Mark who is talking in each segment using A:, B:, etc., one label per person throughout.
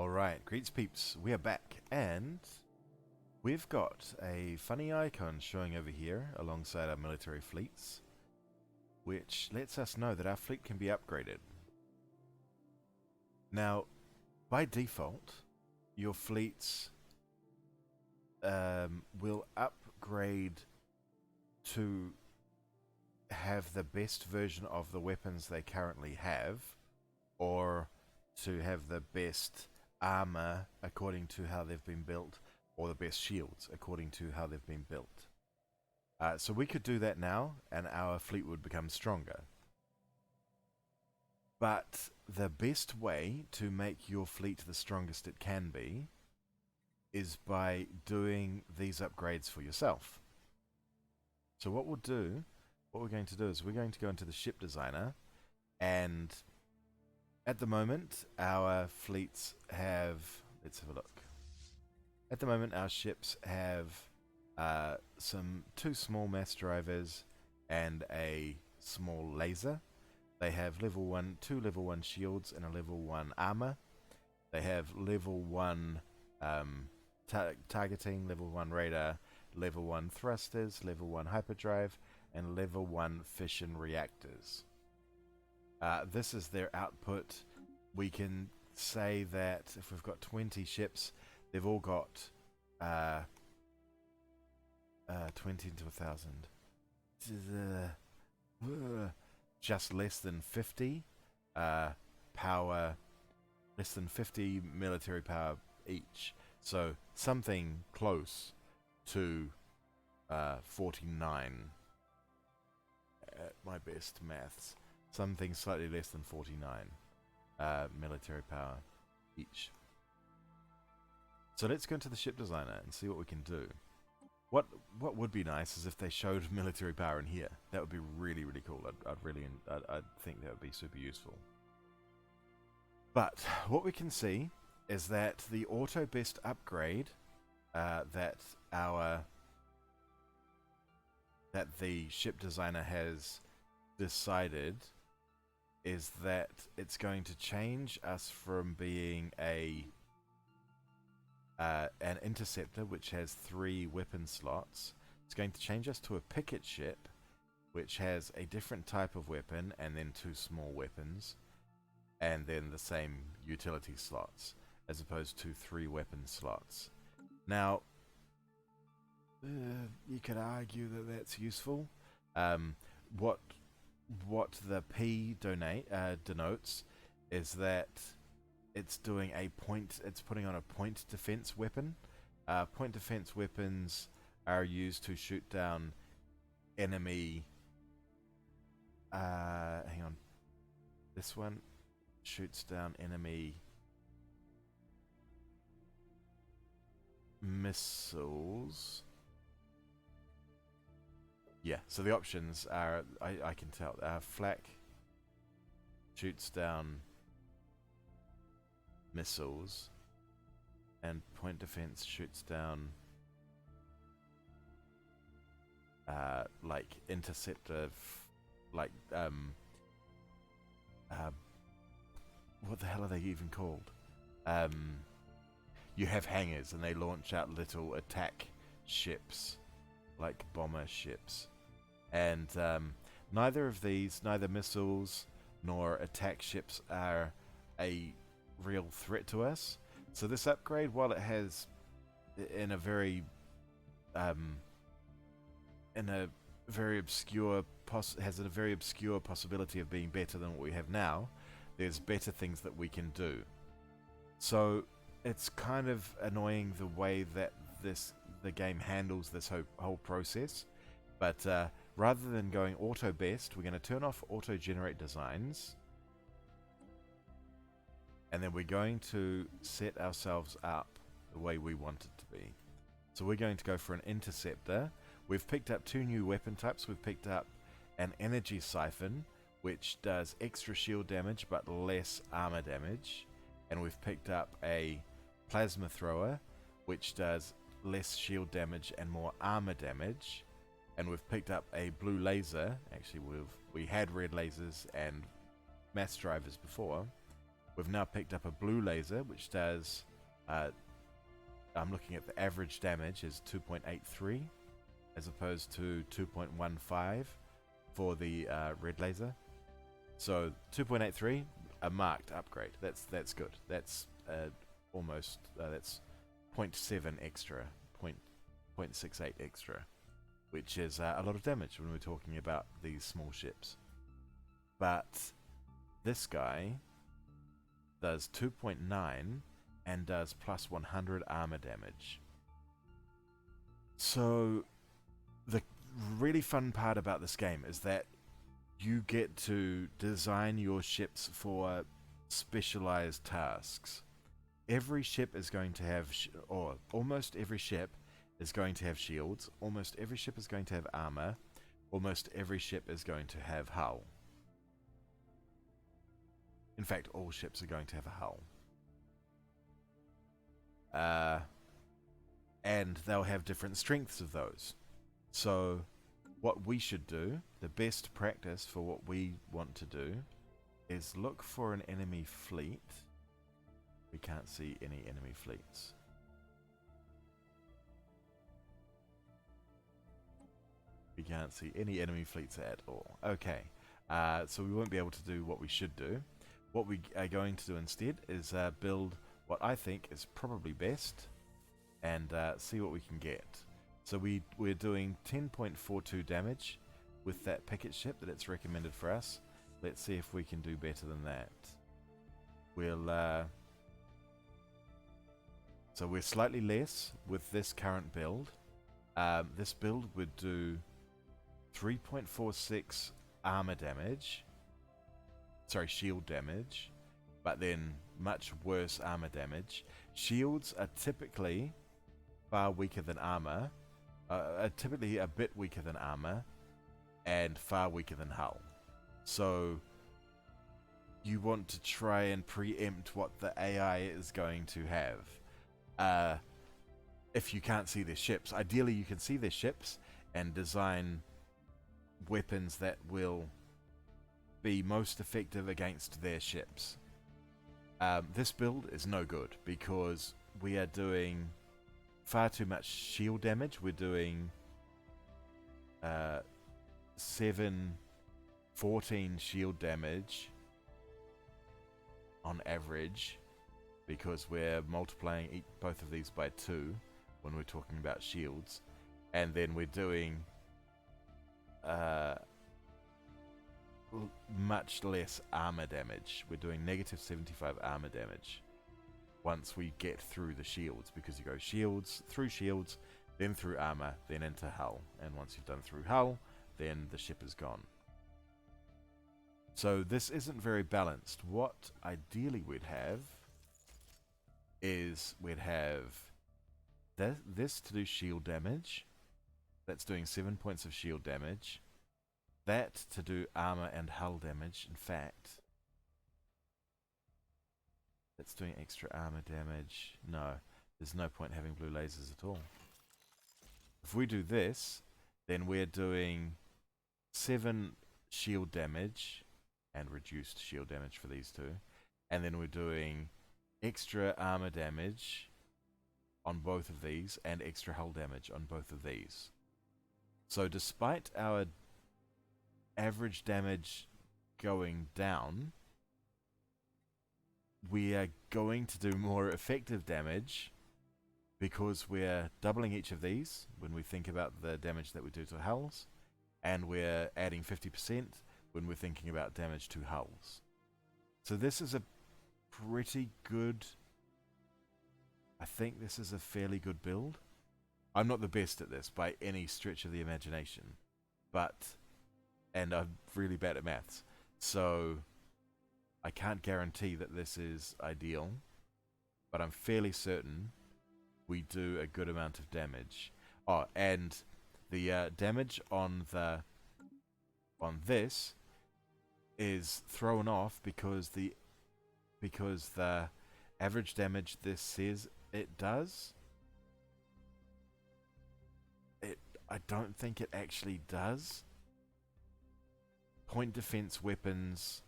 A: Alright, greets peeps, we are back, and we've got a funny icon showing over here alongside our military fleets, which lets us know that our fleet can be upgraded. Now, by default, your fleets will upgrade to have the best version of the weapons they currently have, or to have the best armor according to how they've been built, or the best shields according to how they've been built. So we could do that now, and our fleet would become stronger. But the best way to make your fleet the strongest it can be is by doing these upgrades for yourself. So what we're going to do is we're going to go into the ship designer, and at the moment our fleets have, let's have a look. At the moment our ships have two small mass drivers and a small laser. They have two level 1 shields and a level 1 armor. They have level 1 targeting, level 1 radar, level 1 thrusters, level 1 hyperdrive, and level 1 fission reactors. This is their output. We can say that if we've got 20 ships, they've all got 20 into 1,000. Just less than 50 power, less than 50 military power each. So something close to 49 at my best maths. Something slightly less than 49 military power each. So let's go into the ship designer and see what we can do. What would be nice is if they showed military power in here. That would be really, really cool. I'd think that would be super useful. But what we can see is that the auto best upgrade that the ship designer has decided is that it's going to change us from being an interceptor, which has 3 weapon slots. It's going to change us to a picket ship, which has a different type of weapon, and then 2 small weapons, and then the same utility slots, as opposed to 3 weapon slots. Now, you could argue that that's useful. What the P denotes is that it's doing it's putting on a point defense weapon. Point defense weapons are used to shoot down enemy. Hang on. This one shoots down enemy missiles. Yeah, so the options are, I can tell, flak shoots down missiles, and point defense shoots down like interceptor, like what the hell are they even called? You have hangars and they launch out little attack ships, like bomber ships, and neither of these, neither missiles nor attack ships, are a real threat to us. So this upgrade, while it has a very obscure possibility of being better than what we have now, there's better things that we can do. So it's kind of annoying the way that the game handles this whole process, but rather than going auto best, we're going to turn off auto generate designs, and then we're going to set ourselves up the way we want it to be. So we're going to go for an interceptor. We've picked up 2 new weapon types. We've picked up an energy siphon, which does extra shield damage but less armor damage. And we've picked up a plasma thrower, which does less shield damage and more armor damage. And we've picked up a blue laser. Actually, we had red lasers and mass drivers before. We've now picked up a blue laser, which does, I'm looking at the average damage is 2.83, as opposed to 2.15 for the red laser. So 2.83, a marked upgrade. That's good. That's almost that's 0.7 extra, 0.68 extra, which is a lot of damage when we're talking about these small ships. But this guy does 2.9 and does plus 100 armor damage. So the really fun part about this game is that you get to design your ships for specialized tasks. Every ship is going to have, or almost every ship is going to have shields, almost every ship is going to have armor, almost every ship is going to have hull. In fact, all ships are going to have a hull. And they'll have different strengths of those. So what we should do, the best practice for what we want to do, is look for an enemy fleet. We can't see any enemy fleets. We can't see any enemy fleets at all. Okay, so we won't be able to do what we should do. What we are going to do instead is build what I think is probably best and see what we can get. So we're doing 10.42 damage with that picket ship that it's recommended for us. Let's see if we can do better than that. So we're slightly less with this current build. This build would do 3.46 armor damage. Sorry, shield damage. But then much worse armor damage. Shields are typically far weaker than armor. Are typically a bit weaker than armor. And far weaker than hull. So you want to try and preempt what the AI is going to have. If you can't see their ships. Ideally you can see their ships and design weapons that will be most effective against their ships. This build is no good because we are doing far too much shield damage. We're doing 14 shield damage on average because we're multiplying both of these by 2 when we're talking about shields, and then we're doing much less armor damage. We're doing negative 75 armor damage once we get through the shields, because you go shields, then through armor, then into hull, and once you've done through hull, then the ship is gone. So this isn't very balanced. What ideally we'd have is we'd have this to do shield damage. That's doing 7 points of shield damage. That to do armor and hull damage. In fact, that's doing extra armor damage. No, there's no point having blue lasers at all. If we do this, then we're doing 7 shield damage and reduced shield damage for these two. And then we're doing extra armor damage on both of these and extra hull damage on both of these. So despite our average damage going down, we are going to do more effective damage because we're doubling each of these when we think about the damage that we do to hulls, and we're adding 50% when we're thinking about damage to hulls. So this is a pretty good, I think this is a fairly good build. I'm not the best at this by any stretch of the imagination, and I'm really bad at maths, so I can't guarantee that this is ideal, but I'm fairly certain we do a good amount of damage. Oh, and the damage on this is thrown off because the average damage this says it does, I don't think it actually does. Point defense weapons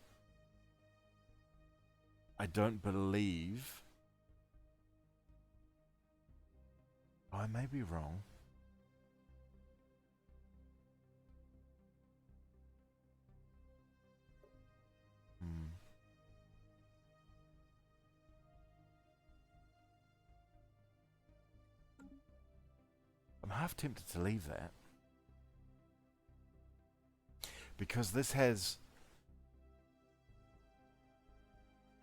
A: I don't believe... Oh, I may be wrong. Hmm. I'm half tempted to leave that. Because this has...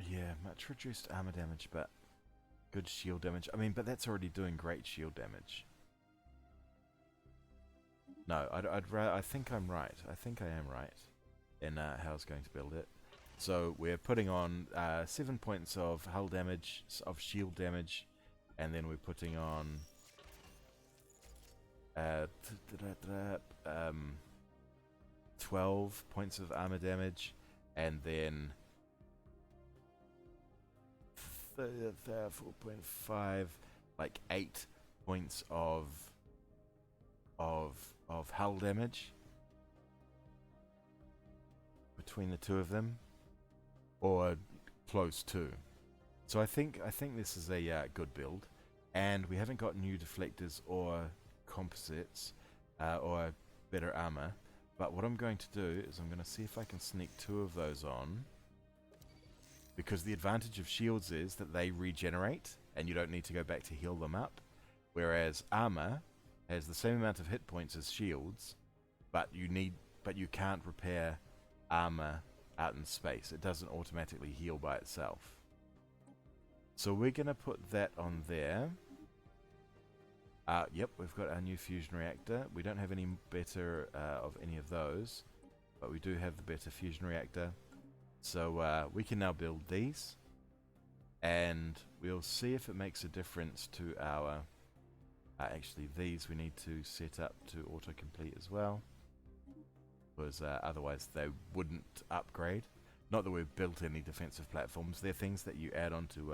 A: Yeah, much reduced armor damage, but good shield damage. I mean, but that's already doing great shield damage. No, I think I'm right. I think I am right in how I was going to build it. So we're putting on 7 points of hull damage, of shield damage, and then we're putting on 12 points of armor damage, and then 4.5, like 8 points of hull damage between the two of them, or close to. So I think this is a good build, and we haven't got new deflectors or composites or better armor. But what I'm going to do is I'm going to see if I can sneak 2 of those on, because the advantage of shields is that they regenerate and you don't need to go back to heal them up, whereas armor has the same amount of hit points as shields, but you can't repair armor out in space. It doesn't automatically heal by itself. So we're going to put that on there. Yep, we've got our new fusion reactor. We don't have any better of any of those, but we do have the better fusion reactor. So we can now build these, and we'll see if it makes a difference to our... actually, these we need to set up to autocomplete as well, because otherwise they wouldn't upgrade. Not that we've built any defensive platforms. They're things that you add onto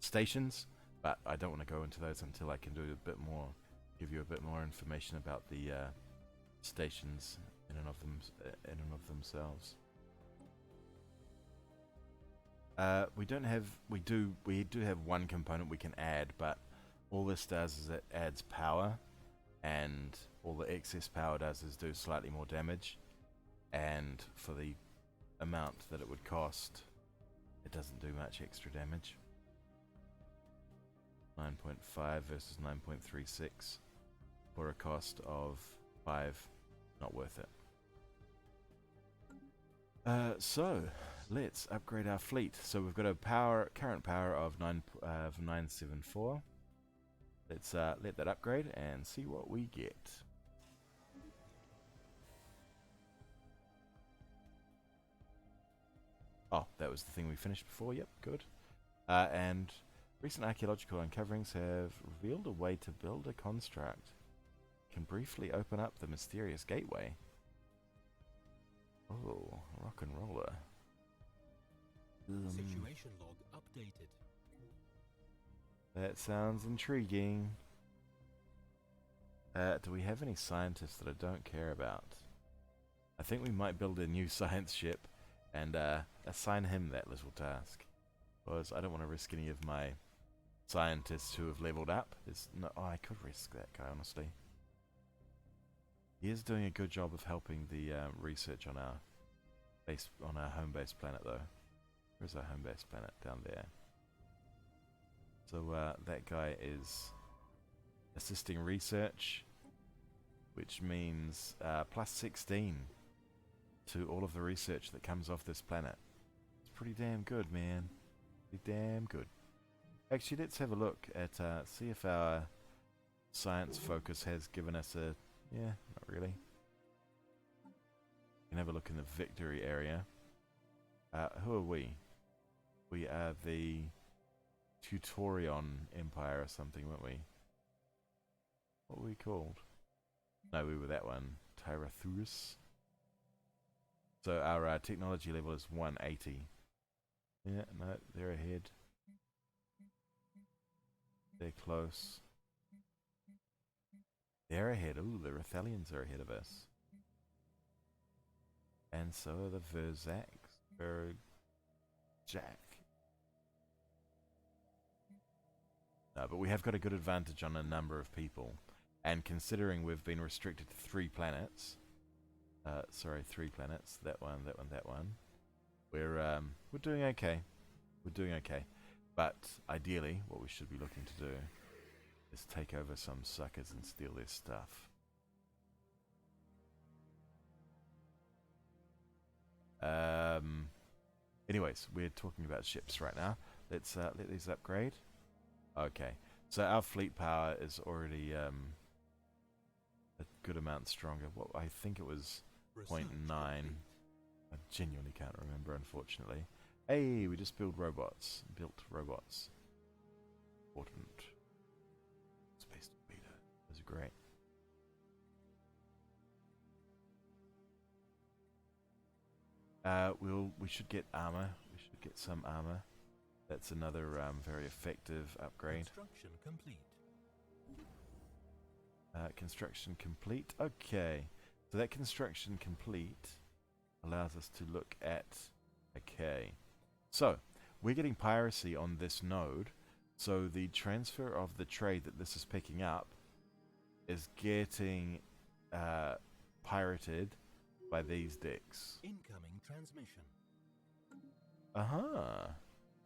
A: stations, but I don't want to go into those until I can do a bit more, give you a bit more information about the stations in and of themselves. We do have one component we can add, but all this does is it adds power, and all the excess power does is do slightly more damage, and for the amount that it would cost, it doesn't do much extra damage. 9.5 versus 9.36 for a cost of 5, not worth it. So let's upgrade our fleet. So we've got a current power of 974. Let's let that upgrade and see what we get. Oh, that was the thing we finished before. Yep, good. And recent archaeological uncoverings have revealed a way to build a construct. Can briefly open up the mysterious gateway. Oh, rock and roller.
B: Situation log updated.
A: That sounds intriguing. Do we have any scientists that I don't care about? I think we might build a new science ship and assign him that little task. Because I don't want to risk any of my scientists who have leveled up. I could risk that guy, honestly. He is doing a good job of helping the research on our home base planet, though. Where's our home base planet? Down there. So that guy is assisting research, which means plus 16 to all of the research that comes off this planet. It's pretty damn good, man. Pretty damn good. Actually, let's have a look at see if our science focus has given us a... Yeah, not really. We can have a look in the victory area. Who are we? We are the Tutorion Empire or something, weren't we? What were we called? No, we were that one. Tyrathurus. So our technology level is 180. Yeah, no, they're ahead. They're close. They're ahead. Ooh, the Rathalians are ahead of us. And so are the Verzaks. Jack. No, but we have got a good advantage on a number of people. And considering we've been restricted to 3 planets, sorry, 3 planets, that one, that one, that one, we're doing okay. We're doing okay. But ideally, what we should be looking to do is take over some suckers and steal their stuff. Anyways, we're talking about ships right now. Let's let these upgrade. Okay, so our fleet power is already a good amount stronger. Well, I think it was 0.9. I genuinely can't remember, unfortunately. Hey, we just built robots. Important. Space beta. Those are great. We should get armor. We should get some armor. That's another very effective upgrade.
B: Construction complete.
A: Construction complete. Okay, so that construction complete allows us to look at. Okay, so we're getting piracy on this node. So the transfer of the trade that this is picking up is getting pirated by these decks.
B: Incoming transmission.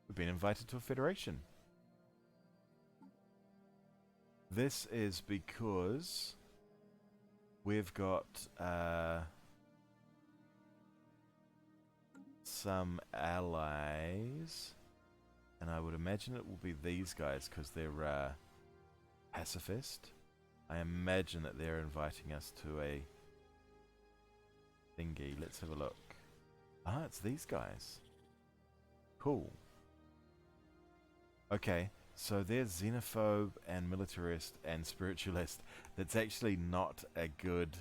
A: We've been invited to a federation. This is because we've got some allies, and I would imagine it will be these guys because they're pacifist. I imagine that they're inviting us to a thingy. Let's have a look. Ah, it's these guys. Cool. Okay, so they're xenophobe and militarist and spiritualist. That's actually not a good...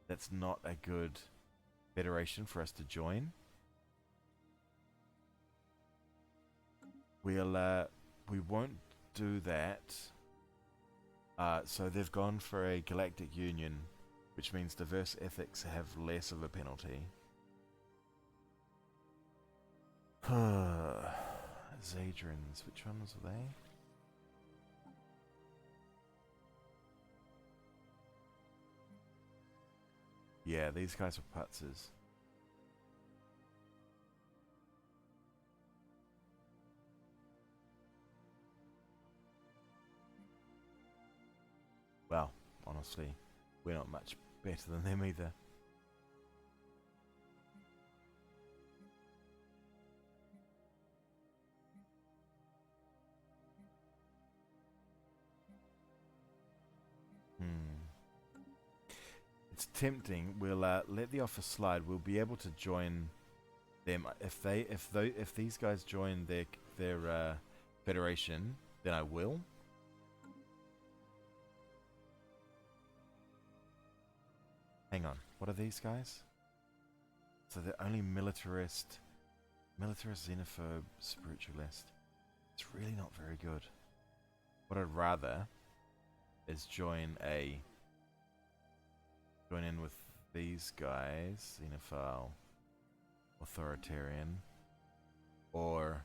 A: That's not a good federation for us to join. We won't do that. So they've gone for a galactic union, which means diverse ethics have less of a penalty. Zadrins, which ones are they? Yeah, these guys are putzes. Well, honestly, we're not much better than them either. It's tempting. We'll let the offer slide. We'll be able to join them if these guys join their federation. Then I will. Hang on. What are these guys? So they're only militarist, xenophobe, spiritualist. It's really not very good. What I'd rather is join in with these guys, xenophile, authoritarian, or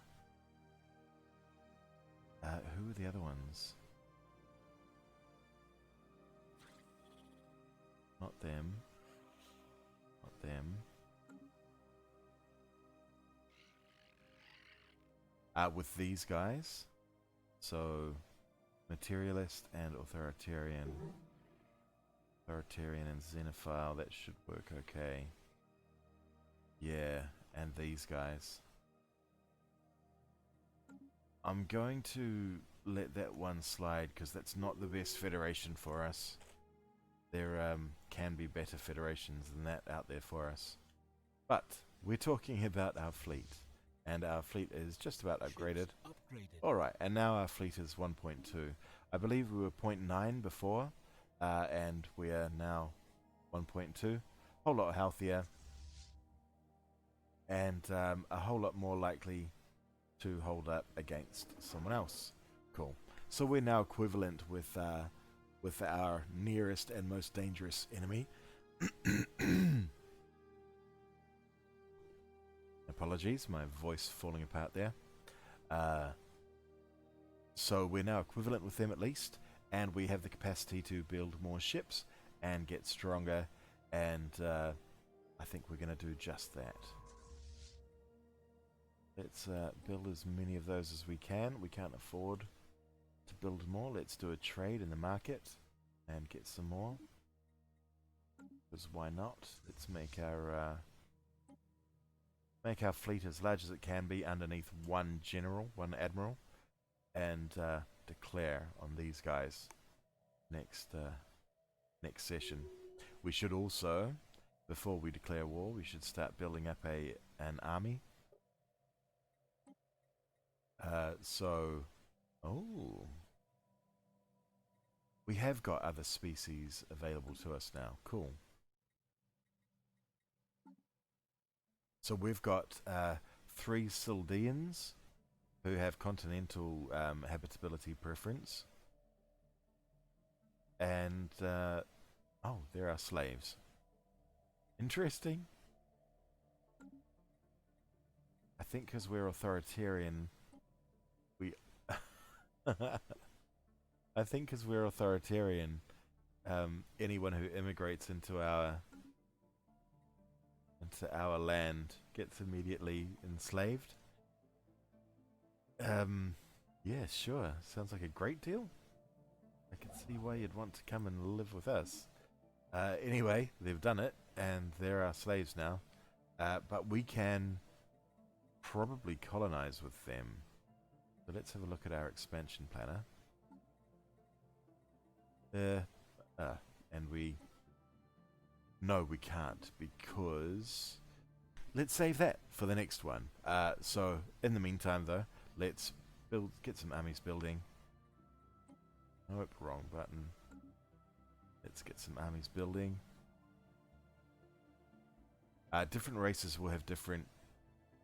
A: who are the other ones? Not them. Not them. With these guys. So, materialist and authoritarian. Authoritarian and xenophile, that should work okay. Yeah, and these guys. I'm going to let that one slide because that's not the best federation for us. There can be better federations than that out there for us. But we're talking about our fleet, and our fleet is just about upgraded. Alright, and now our fleet is 1.2. I believe we were 0.9 before. And we are now 1.2, a whole lot healthier, and a whole lot more likely to hold up against someone else. Cool. So we're now equivalent with our nearest and most dangerous enemy. Apologies, my voice falling apart there. So we're now equivalent with them at least, and we have the capacity to build more ships and get stronger, and I think we're going to do just that. Let's build as many of those as we can. We can't afford to build more. Let's do a trade in the market and get some more. Because why not? Let's make our fleet as large as it can be underneath one general, one admiral, and declare on these guys next session. We should also, before we declare war, we should start building up an army. We have got other species available to us now. Cool. So we've got 3 Sildians who have continental habitability preference. And, oh, there are slaves. Interesting. I think because we're authoritarian, I think because we're authoritarian, anyone who immigrates into our land gets immediately enslaved. Yeah, sure. Sounds like a great deal. I can see why you'd want to come and live with us. Anyway, they've done it, and they're our slaves now. But we can probably colonize with them. So let's have a look at our expansion planner. And we... No, we can't, because... Let's save that for the next one. So, in the meantime, though, let's get some armies building. Nope, wrong button. Let's get some armies building. Different races will have different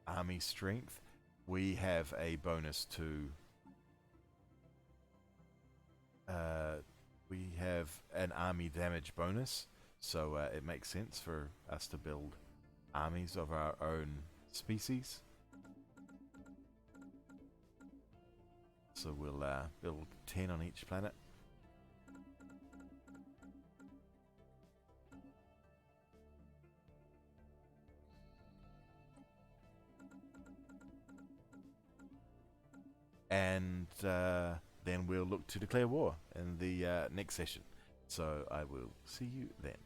A: army strength. We have a bonus to... we have an army damage bonus, so it makes sense for us to build armies of our own species. So we'll build 10 on each planet. And then we'll look to declare war in the next session. So I will see you then.